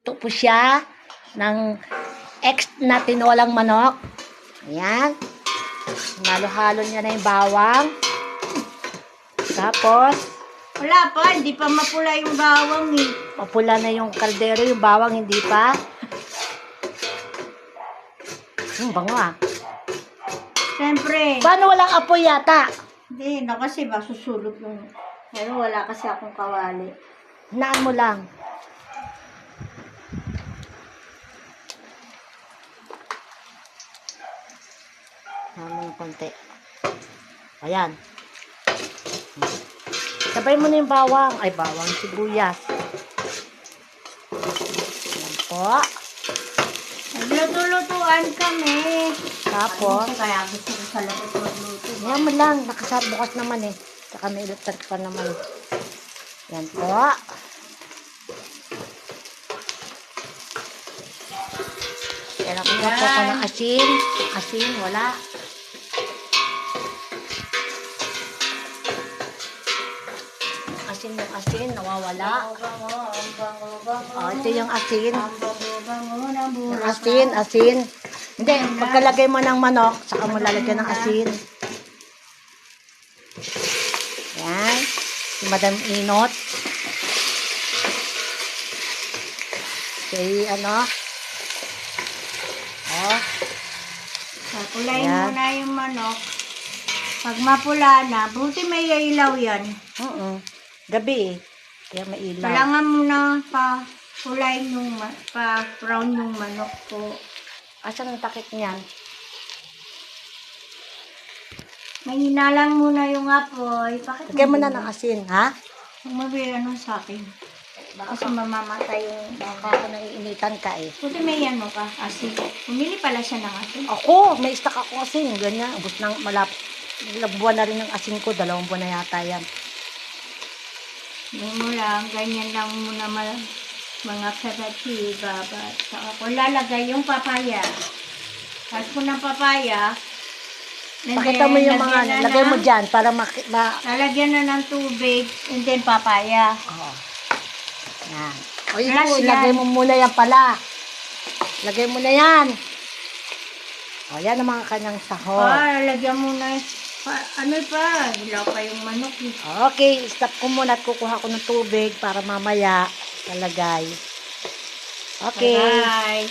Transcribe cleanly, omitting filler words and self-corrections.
Ito po siya ng ex na tinolang manok. Ayan. Halo-halo niya na yung bawang. Tapos, Wala pa, hindi pa mapula yung bawang eh. mapula na yung kaldero, yung bawang hindi pa. Bango ah. Siyempre. Paano walang apoy yata? Hindi, na kasi ba susulog yung... Pero wala kasi akong kawali. Hinaan mo lang. Hinaan mo ng konti. Ayan. Sabay mo na yung bawang. Ay, bawang sibuyas. Ayan po. Nagluto-lutuan kami. Tapos, Kaya gusto ko sa labas magluto. ayan mo lang. Bukas naman eh. Saka may electric pa naman. Ayan po. Kaya nakuha po ko ng asin. Asin, wala. Yung asin, nawawala. Oh, ito yung asin. Yung asin. Hindi, pagkalagay mo ng manok, saka mo lalagyan ng asin. Yan. Si Madam Inot. Okay, ano? Oh. Pulayin mo na yung manok. Pag mapula na, buti may ilaw yan. Gabi eh. Kaya may ilaw. Kailangan mo na pa-pulayin yung pa-brown yung manok po. Asan ang takip niyan? May hinalang muna yung apoy. Bakit Lagyan mo na ng asin, ha? Huwag mabila nun sa akin. Kasi mamamatay yung Baka ako naiinitan ka eh. Buti may ano ka, asin. Pumili pala siya ng asin. Ako, may stock ako asin. Ganyan, abot ng ilang buwan na rin ng asin ko. 2 buwan na yata yan. May mo lang, ganyan lang muna mga karachi, baba. Saka ko lalagay yung papaya. Tapos ko ng papaya. Pakita mo yung mga, lagay mo dyan para lalagyan na ng tubig, and then papaya. Oo. Yan. O ito, lagay mo muna yan pala. Lagay mo na yan. O, yan ang mga kanyang sahog. Lalagyan mo na. Ano pa? Hilaw pa yung manok. Okay, stop ko muna at kukuha ko ng tubig para mamaya lalagay. Okay. Bye.